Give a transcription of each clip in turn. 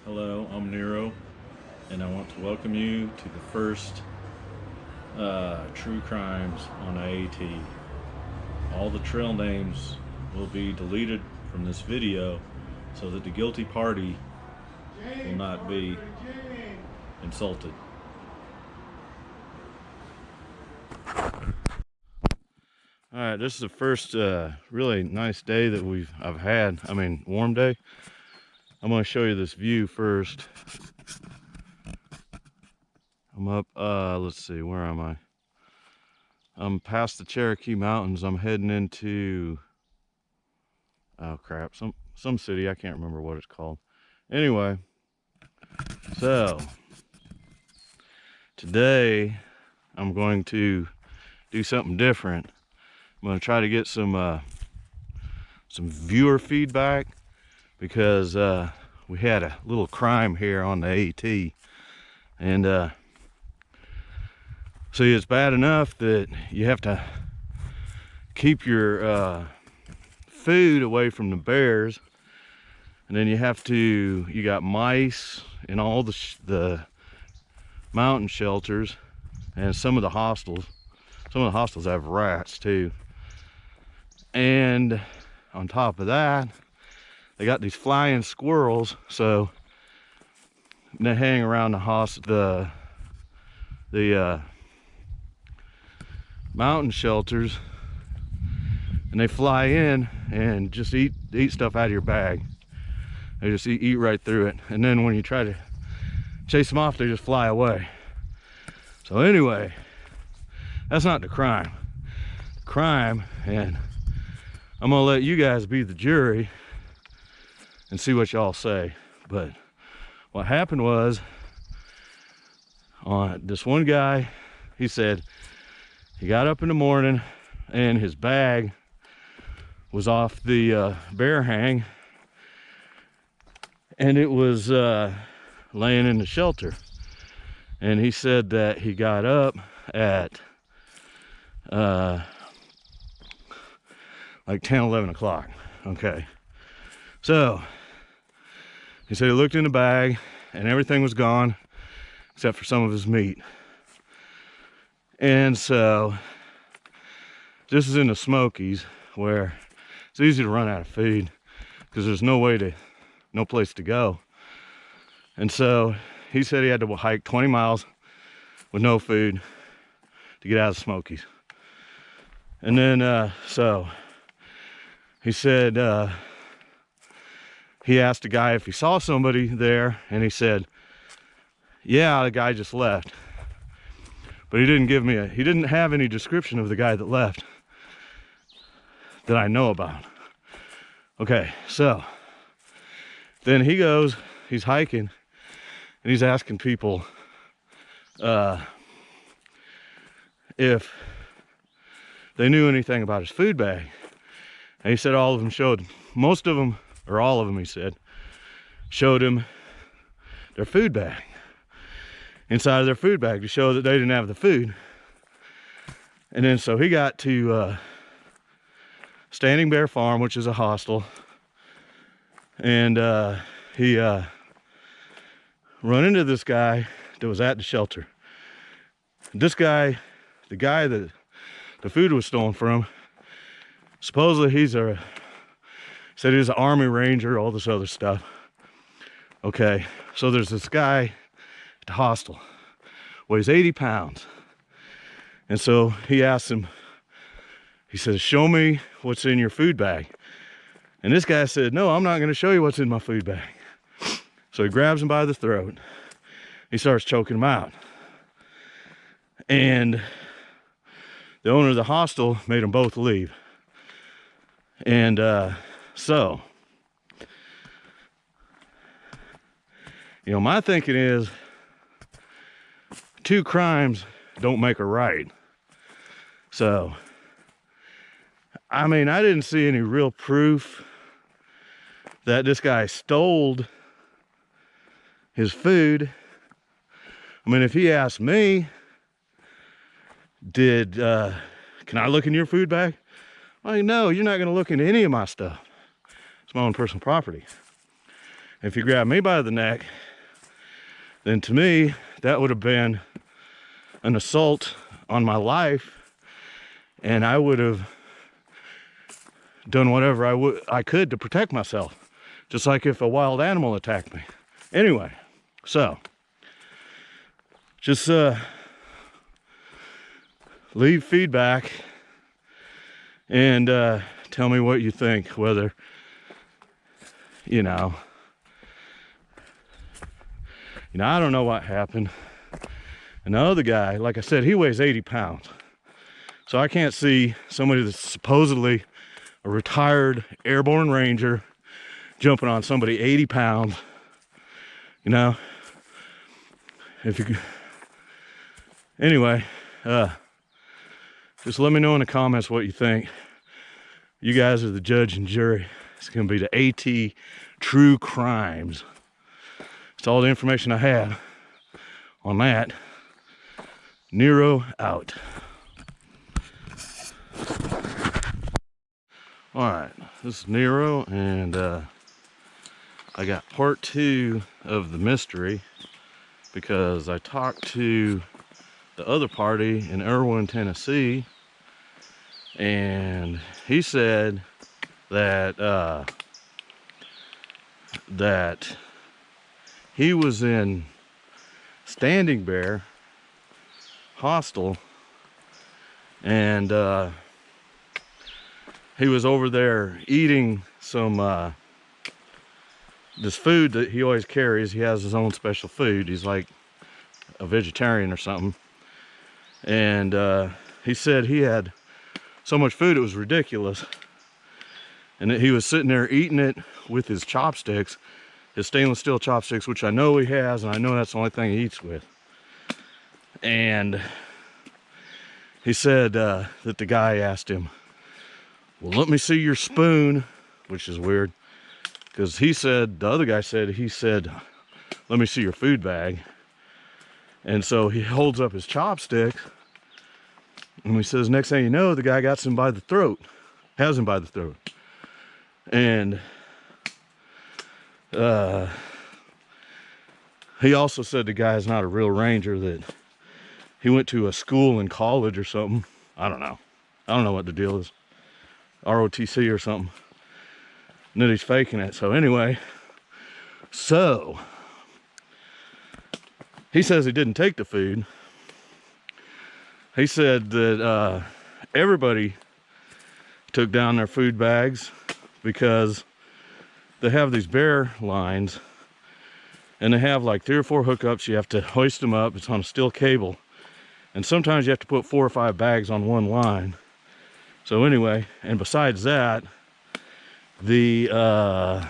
Hello, I'm Nero, and I want to welcome you to the first True Crimes on AAT. All the trail names will be deleted from this video so that the guilty party will not be insulted. All right, this is the first really nice day that I've had. Warm day. I'm going to show you this view first. I'm up, let's see, where am I? I'm past the Cherokee Mountains. I'm heading into, oh crap, some city. I can't remember what it's called. Anyway, so today I'm going to do something different. I'm going to try to get some viewer feedback because we had a little crime here on the AT, and see, it's bad enough that you have to keep your food away from the bears, and then you got mice in all the mountain shelters and some of the hostels. Some of the hostels have rats too, and on top of that they got these flying squirrels, so they hang around the mountain shelters, and they fly in and just eat stuff out of your bag. They just eat right through it, and then when you try to chase them off, they just fly away. So anyway, that's not the crime. The crime, and I'm gonna let you guys be the jury and see what y'all say. But what happened was, this one guy, he said he got up in the morning and his bag was off the bear hang, and it was laying in the shelter. And he said that he got up at like 10, 11 o'clock. Okay. So he said he looked in the bag and everything was gone except for some of his meat. And so this is in the Smokies, where it's easy to run out of food because there's no place to go. And so he said he had to hike 20 miles with no food to get out of the Smokies. And then so he said he asked a guy if he saw somebody there, and he said, yeah, the guy just left. But he didn't have any description of the guy that left that I know about. Okay, so then he's hiking, and he's asking people if they knew anything about his food bag. And he said most of them, or all of them, he said, showed him their food bag. Inside of their food bag to show that they didn't have the food. And then so he got to Standing Bear Farm, which is a hostel, and he run into this guy that was at the shelter. This guy, the guy that the food was stolen from, supposedly said he was an Army Ranger, all this other stuff. Okay, so there's this guy at the hostel, weighs 80 pounds. And so he asked him, he says, show me what's in your food bag. And this guy said, no, I'm not going to show you what's in my food bag. So he grabs him by the throat. He starts choking him out. And the owner of the hostel made them both leave. And so, my thinking is, two crimes don't make a right. So, I didn't see any real proof that this guy stole his food. If he asked me, can I look in your food bag? No, you're not going to look into any of my stuff. It's my own personal property. If he grabbed me by the neck, then to me, that would have been an assault on my life, and I would have done whatever I could to protect myself, just like if a wild animal attacked me. Anyway, so just leave feedback and tell me what you think, whether I don't know what happened. And the other guy, like I said, he weighs 80 pounds. So I can't see somebody that's supposedly a retired airborne ranger jumping on somebody 80 pounds. If you anyway, just let me know in the comments what you think. You guys are the judge and jury. It's gonna be the AT True Crimes. That's all the information I have on that. Nero out. All right, this is Nero, and I got part 2 of the mystery because I talked to the other party in Erwin, Tennessee, and he said that that he was in Standing Bear Hostel, and he was over there eating some this food that he always carries. He has his own special food. He's like a vegetarian or something, and he said he had so much food it was ridiculous, and that he was sitting there eating it with his chopsticks, his stainless steel chopsticks, which I know he has, and I know that's the only thing he eats with. And he said that the guy asked him, well, let me see your spoon, which is weird, because he said, the other guy said, let me see your food bag. And so he holds up his chopsticks, and he says, next thing you know, the guy got him by the throat, has him by the throat. And he also said the guy's not a real ranger, that he went to a school in college or something. I don't know what the deal is. ROTC or something. And then he's faking it. So anyway, so he says he didn't take the food. He said that everybody took down their food bags because they have these bear lines, and they have like 3 or 4 hookups. You have to hoist them up. It's on a steel cable, and sometimes you have to put 4 or 5 bags on one line. So anyway, and besides that, you got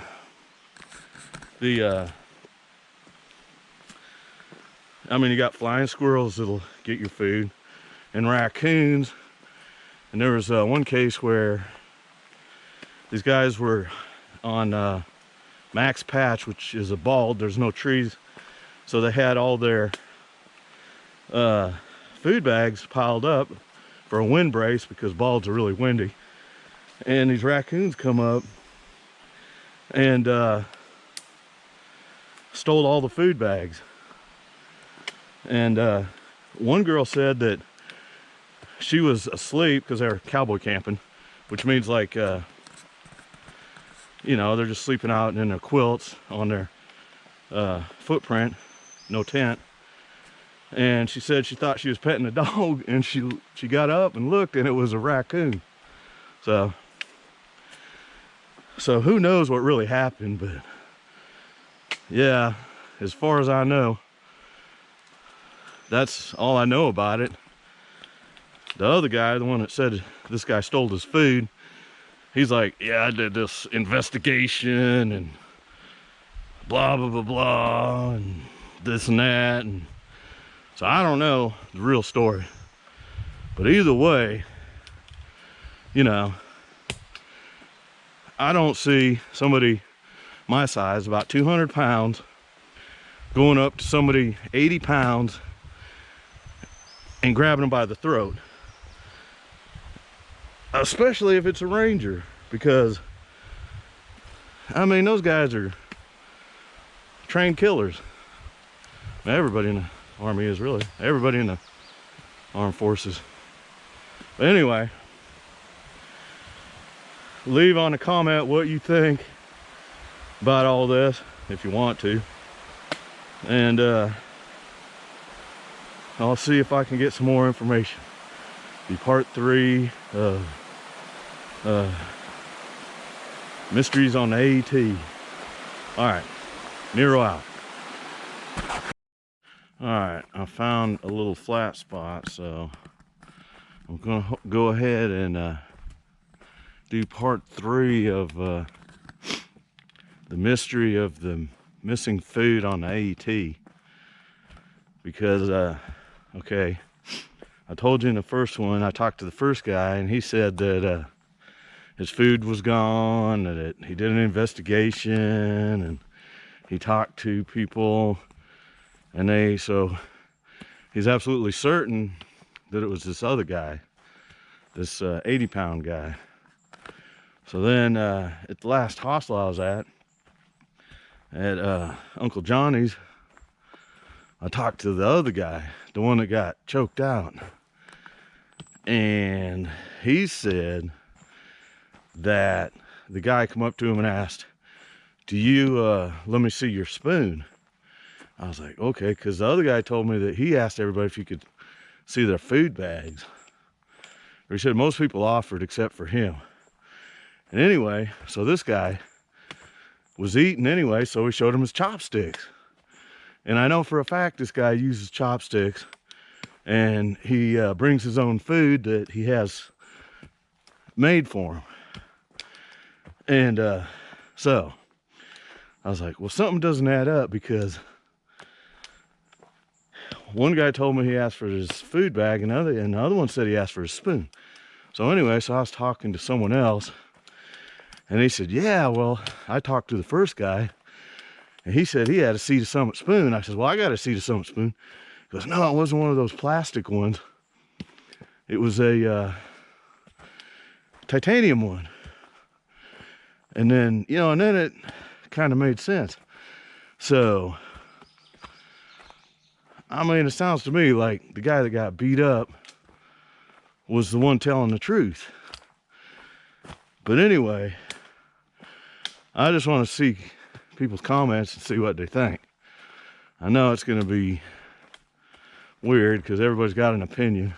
flying squirrels that'll get your food, and raccoons. And there was one case where these guys were on Max Patch, which is a bald, there's no trees, so they had all their food bags piled up for a wind brace, because balds are really windy. And these raccoons come up and stole all the food bags. And one girl said that she was asleep because they were cowboy camping, which means like they're just sleeping out in their quilts on their footprint, no tent. And she said she thought she was petting a dog, and she got up and looked, and it was a raccoon. So who knows what really happened, but yeah, as far as I know, that's all I know about it. The other guy, the one that said this guy stole his food, he's like, yeah, I did this investigation and blah, blah, blah, blah, and this and that. And so I don't know the real story. But either way, I don't see somebody my size, about 200 pounds, going up to somebody 80 pounds and grabbing them by the throat. Especially if it's a ranger, because those guys are trained killers. Everybody in the Army is, really. Everybody in the armed forces. But anyway, leave on a comment what you think about all this, if you want to. And I'll see if I can get some more information. Be part 3 of Mysteries on the AET. Alright, Nero out. Alright, I found a little flat spot, so I'm gonna go ahead and do part 3 of the mystery of the missing food on the AET. Because, okay, I told you in the first one, I talked to the first guy, and he said that his food was gone, that he did an investigation, and he talked to people, and so he's absolutely certain that it was this other guy, this 80-pound guy. So then at the last hostel I was at Uncle Johnny's, I talked to the other guy, the one that got choked out, and he said that the guy come up to him and asked, do you let me see your spoon? I was like, okay, because the other guy told me that he asked everybody if you could see their food bags. Or he said most people offered except for him. And anyway, so this guy was eating anyway, so we showed him his chopsticks. And I know for a fact this guy uses chopsticks, and he brings his own food that he has made for him. And so I was like, well, something doesn't add up, because one guy told me he asked for his food bag, and the other one said he asked for his spoon. So anyway, so I was talking to someone else, and he said, yeah, well, I talked to the first guy, and he said he had a Sea to Summit spoon. I said, well, I got a Sea to Summit spoon. He goes, no, it wasn't one of those plastic ones. It was a titanium one. And then, you know, and then it kind of made sense. So, I mean, it sounds to me like the guy that got beat up was the one telling the truth. But anyway, I just want to see people's comments and see what they think. I know it's going to be weird because everybody's got an opinion.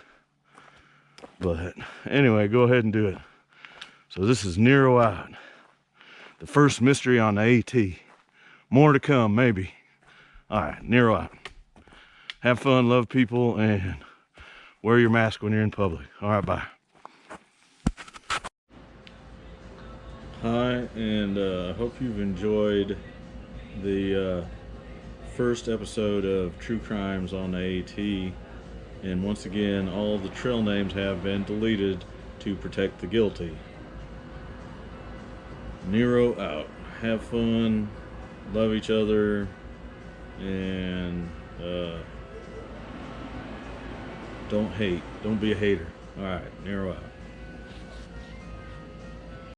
But anyway, go ahead and do it. So this is Nero out. The first mystery on the AT. More to come, maybe. Alright, Nero out. Have fun, love people, and wear your mask when you're in public. Alright, bye. Hi, and I hope you've enjoyed the first episode of True Crimes on the AT. And once again, all the trail names have been deleted to protect the guilty. Nero out. Have fun, love each other, and don't hate. Don't be a hater. Alright, Nero out.